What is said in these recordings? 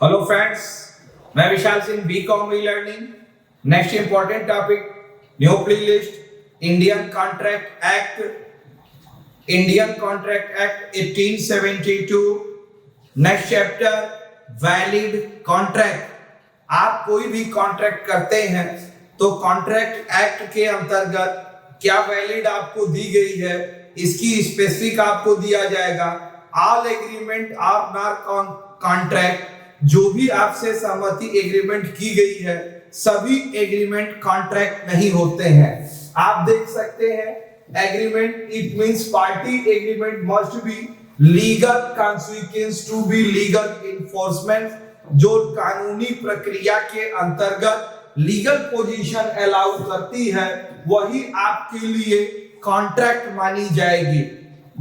Hello friends, मैं Vishal Singh, BCom e learning. Next important topic, new playlist, Indian contract act 1872। Next chapter, valid contract. आप कोई भी contract करते हैं तो कॉन्ट्रैक्ट एक्ट के अंतर्गत क्या वैलिड आपको दी गई है, इसकी स्पेसिफिक आपको दिया जाएगा। All agreement are not contract, जो भी आपसे सहमति एग्रीमेंट की गई है सभी एग्रीमेंट कॉन्ट्रैक्ट नहीं होते हैं। आप देख सकते हैं agreement, it means party agreement must be legal consequence to be legal enforcement, जो कानूनी प्रक्रिया के अंतर्गत लीगल पोजीशन अलाउ करती है वही आपके लिए कॉन्ट्रैक्ट मानी जाएगी।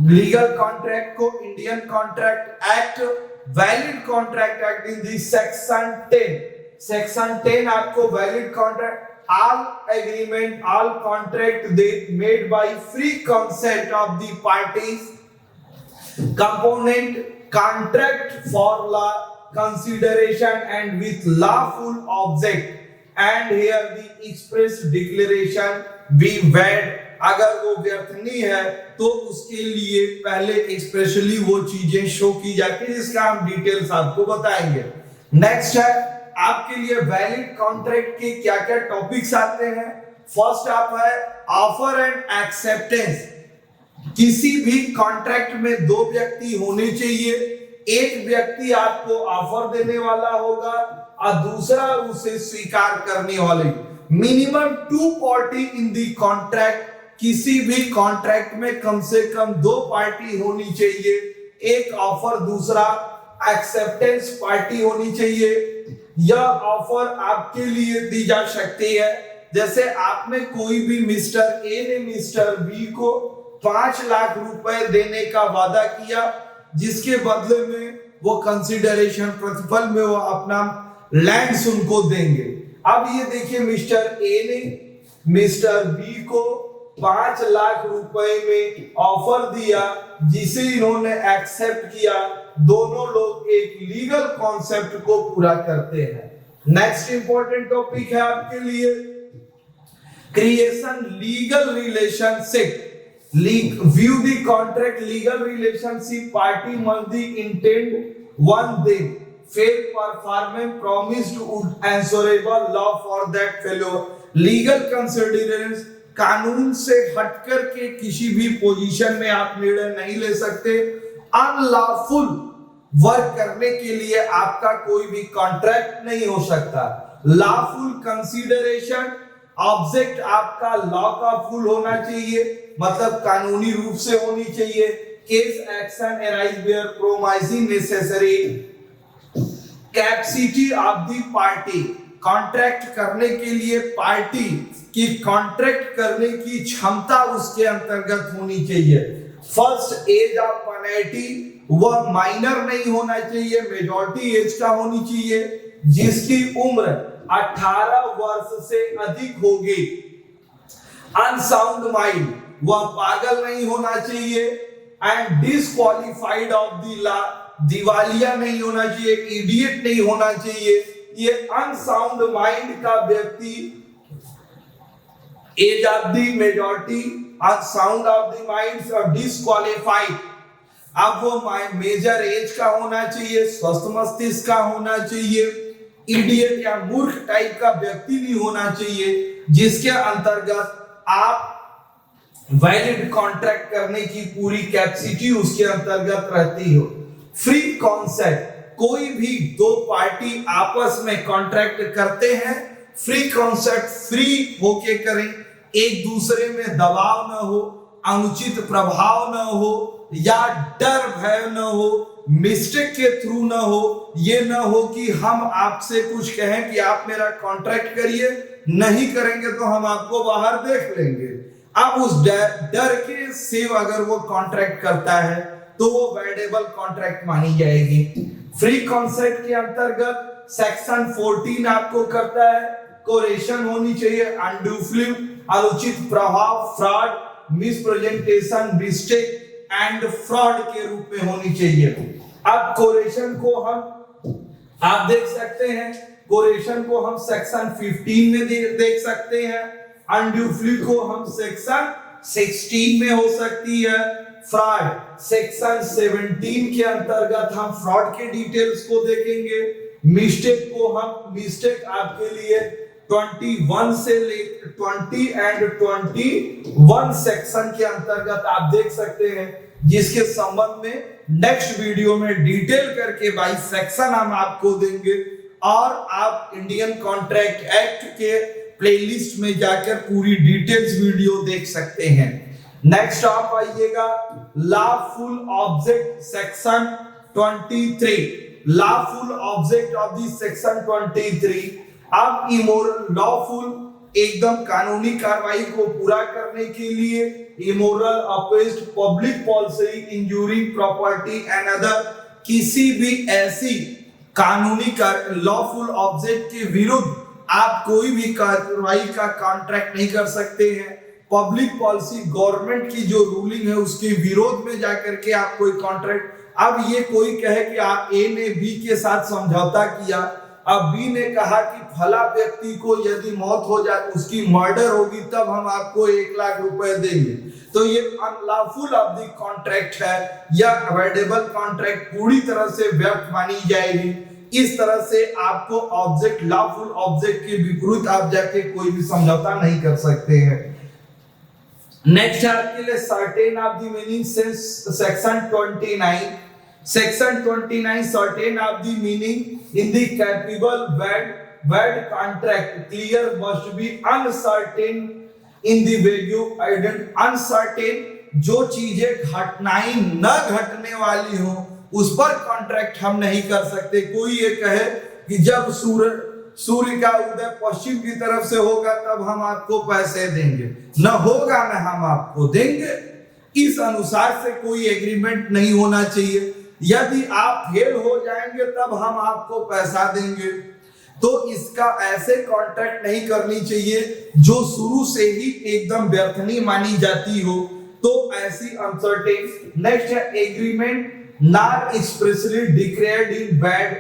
लीगल कॉन्ट्रैक्ट को Indian contract act, valid contract act in the section 10 आपको valid contract, all agreement, all contract they made by free consent of the parties, component contract for law consideration and with lawful object, and here the express declaration be valid। अगर वो व्यर्थनी है तो उसके लिए पहले expressly वो चीजें show की जाती है, जिसका हम डिटेल्स आपको बताएंगे। नेक्स्ट है आपके लिए वैलिड कॉन्ट्रैक्ट के क्या क्या टॉपिक्स आते हैं। फर्स्ट आप है ऑफर एंड एक्सेप्टेंस। किसी भी कॉन्ट्रैक्ट में दो व्यक्ति होने चाहिए, एक व्यक्ति आपको ऑफर देने वाला होगा और दूसरा उसे स्वीकार करने वाले। मिनिमम 2 पार्टी इन दी कॉन्ट्रैक्ट, किसी भी कॉन्ट्रैक्ट में कम से कम 2 पार्टी होनी चाहिए, एक ऑफर दूसरा एक्सेप्टेंस पार्टी होनी चाहिए। यह ऑफर आपके लिए दी जा सकती है, जैसे आपने कोई भी मिस्टर ए ने मिस्टर बी को 5 लाख रुपए देने का वादा किया, जिसके बदले में वो कंसिडरेशन प्रतिफल में वो अपना लैंड्स उनको देंगे। अब ये देखिए, मिस्टर ए ने मिस्टर बी को 5 लाख रुपए में ऑफर दिया, जिसे इन्होंने एक्सेप्ट किया। दोनों लोग एक लीगल कॉन्सेप्ट को पूरा करते हैं। नेक्स्ट इंपॉर्टेंट टॉपिक है आपके लिए creation legal relationship. View the contract legal relationship, party must be intend one thing, fair performance promised would answerable law for that fellow. Legal considerations, कानून से हटकर के किसी भी पोजीशन में आप निर्णय नहीं ले सकते। अनलॉफुल वर्क करने के लिए आपका कोई भी कॉन्ट्रैक्ट नहीं हो सकता। लॉफुल कंसीडरेशन, ऑब्जेक्ट आपका लॉ का फुल होना चाहिए, मतलब कानूनी रूप से होनी चाहिए। Case action arise where promising necessary, capacity of the party, contract करने के लिए पार्टी की कॉन्ट्रैक्ट करने की क्षमता उसके अंतर्गत होनी चाहिए। फर्स्ट एज ऑफ पेनल्टी, वह माइनर नहीं होना चाहिए, मेजॉरिटी एज का होनी चाहिए, जिसकी उम्र 18 वर्ष से अधिक होगी। अनसाउंड माइंड, वह पागल नहीं होना चाहिए। And disqualified of the law, दिवालिया नहीं होना चाहिए, इडियट नहीं होना चाहिए। ये अनसाउंड माइंड का व्यक्ति, age of the majority, sound of the mind और डिस्क्वालिफाइड। अब वो मेजर एज का होना चाहिए, स्वस्थ मस्तिष्क का होना चाहिए, इडियट या मूर्ख टाइप का व्यक्ति भी होना चाहिए, जिसके अंतर्गत आप वैलिड कॉन्ट्रैक्ट करने की पूरी कैपेसिटी उसके अंतर्गत रहती हो। फ्री कॉन्सेप्ट, कोई भी दो पार्टी आपस में कॉन्ट्रैक्ट करते हैं, फ्री कॉन्सेप्ट फ्री होके करें, एक दूसरे में दबाव न हो, अनुचित प्रभाव न हो या डर भय न हो, मिस्टेक के थ्रू न हो। ये न हो कि हम आपसे कुछ कहें कि आप मेरा कॉन्ट्रैक्ट करिए, नहीं करेंगे तो हम आपको बाहर देख लेंगे। अब उस डर के से अगर वो कॉन्ट्रैक्ट करता है तो वो वैलिडेबल कॉन्ट्रैक्ट मानी जाएगी। फ्री कॉन्सेप्ट के अंतर्गत सेक्शन 14 आपको करता है, कोरेशन होनी चाहिए, अनड्यूफली अनुचित प्रभाव, फ्रॉड, मिसप्रेजेंटेशन, मिस्टेक एंड फ्रॉड के रूप में होनी चाहिए। अब कोरेशन को हम आप देख सकते हैं कोरेशन को हम सेक्शन 15 में देख सकते हैं, अनड्यू फ्ली को हम सेक्शन 16 में हो सकती है, फ्रॉड सेक्शन 17 के अंतर्गत हम फ्रॉड के डिटेल्स को देखेंगे, मिस्टेक को हम मिस्टेक आपके लिए 21 से ले 20 एंड 21 सेक्शन के अंतर्गत आप देख सकते हैं, जिसके संबंध में नेक्स्ट वीडियो में डिटेल करके 22 सेक्शन हम आपको देंगे और आप इंडियन कॉन्ट्रैक्ट एक्ट के प्लेलिस्ट में जाकर पूरी डिटेल्स वीडियो देख सकते हैं। नेक्स्ट आप आइएगा lawful object section 23, lawful object of the section 23। अब इमोरल लॉफुल एकदम कानूनी कार्रवाई को पूरा करने के लिए immoral opposed public policy injuring property and other किसी भी ऐसी कानूनी लॉफुल ऑब्जेक्ट के विरुद्ध आप कोई भी कार्रवाई का कॉन्ट्रैक्ट नहीं कर सकते हैं। पब्लिक पॉलिसी गवर्नमेंट की जो रूलिंग है उसके विरोध में जाकर के आप कोई कॉन्ट्रैक्ट, अब ये कोई कहे कि आप ए ने बी के साथ समझौता किया, अब बी ने कहा कि फला व्यक्ति को यदि मौत हो जाए उसकी मर्डर होगी तब हम आपको 1 लाख रुपए देंगे, तो ये अनलॉफुल ऑफ द कॉन्ट्रैक्ट है या अवॉइडेबल कॉन्ट्रैक्ट पूरी तरह से व्यर्थ मानी जाएगी। इस तरह से आपको ऑब्जेक्ट लॉफुल ऑब्जेक्ट के विपरीत आप जाके कोई भी समझौता नहीं कर सकते हैं। नेक्स्ट है आपके लिए certain of the meaning section 29, section 29 certain of the meaning in the capable word contract clear must be uncertain in the value ident uncertain, जो चीजें घटनाएं न घटने वाली हो उस पर कॉन्ट्रैक्ट हम नहीं कर सकते। कोई ये कहे कि जब सूर्य का उदय पश्चिम की तरफ से होगा तब हम आपको पैसे देंगे, न होगा न हम आपको देंगे, इस अनुसार से कोई एग्रीमेंट नहीं होना चाहिए। यदि आप फेल हो जाएंगे तब हम आपको पैसा देंगे, तो इसका ऐसे कॉन्ट्रैक्ट नहीं करनी चाहिए जो शुरू से ही एकदम व्यर्थ नहीं मानी जाती हो, तो ऐसी अनसर्टेन। नेक्स्ट है agreement not expressly declared in bad,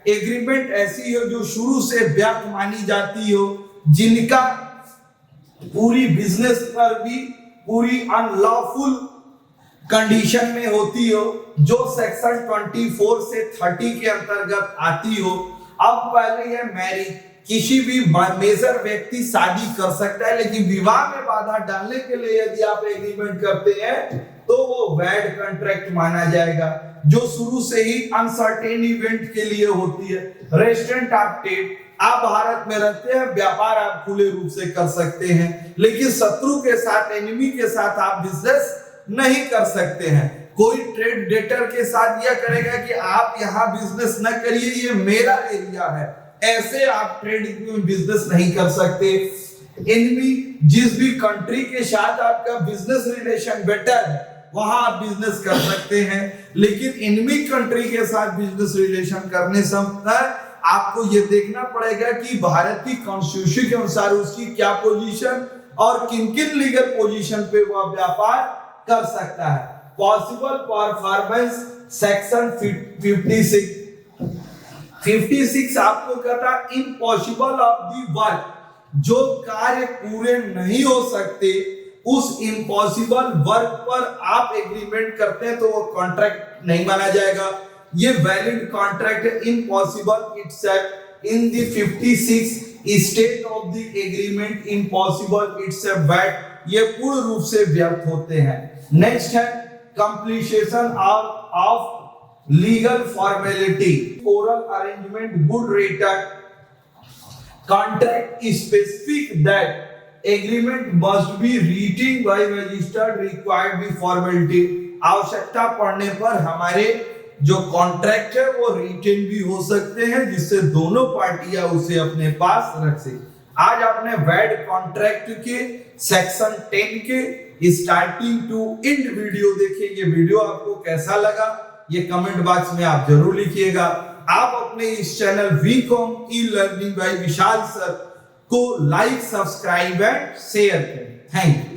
agreement ऐसी हो जो शुरू से व्यर्थ मानी जाती हो, जिनका पूरी बिजनेस पर भी पूरी अनलॉफुल कंडीशन में होती हो, जो सेक्शन 24 से 30 के अंतर्गत आती हो। अब पहले यह मैरिज, किसी भी मेजर व्यक्ति शादी कर सकता है, लेकिन विवाह में बाधा डालने के लिए यदि आप एग्रीमेंट करते हैं तो वो वैड कॉन्ट्रैक्ट माना जाएगा, जो शुरू से ही अनसर्टेन इवेंट के लिए होती है। रेस्टोरेंट ऑफ ट्रेड, आप भारत में रहते हैं, व्यापार आप खुले रूप से कर सकते हैं, लेकिन शत्रु के साथ एनिमी के साथ आप बिजनेस नहीं कर सकते हैं। कोई ट्रेड डेटर के साथ यह करेगा कि आप यहाँ बिजनेस न करिए, ये मेरा एरिया है, ऐसे आप ट्रेड में बिजनेस नहीं कर सकते। एनिमी, जिस भी कंट्री के साथ आपका बिजनेस रिलेशन बेटर है वहां आप बिजनेस कर सकते हैं, लेकिन एनिमी कंट्री के साथ बिजनेस रिलेशन करने समय आपको यह देखना पड़ेगा कि भारत की कॉन्स्टिट्यूशन के अनुसार उसकी क्या पोजीशन और किन-किन लीगल पोजीशन पे वह व्यापार कर सकता है। पॉसिबल परफॉर्मेंस सेक्शन 56 आपको कहता है इम्पॉसिबल ऑफ द वर्क, जो कार्य पूरे नहीं हो सकते उस इम्पॉसिबल वर्क पर आप एग्रीमेंट करते हैं तो वो कॉन्ट्रैक्ट नहीं माना जाएगा। ये वैलिड कॉन्ट्रैक्ट है। Impossible itself in the 56 state of the agreement impossible itself bad, ये पूर्ण रूप से व्यर्थ होते हैं। नेक्स्ट है completion of legal formality, oral arrangement good return contract specific that agreement must be writing by registered required be formality, आवश्यकता पड़ने पर हमारे जो कॉन्ट्रैक्ट है वो रिटेन भी हो सकते हैं, जिससे दोनों पार्टियां उसे अपने पास रख सके। आज आपने वैड कॉन्ट्रैक्ट के सेक्शन 10 के स्टार्टिंग टू एंड वीडियो देखे। ये वीडियो आपको कैसा लगा ये कमेंट बॉक्स में आप जरूर लिखिएगा। आप अपने इस channel WeCom e learning by Vishal sir को लाइक, सब्सक्राइब एंड शेयर करें। Thank you.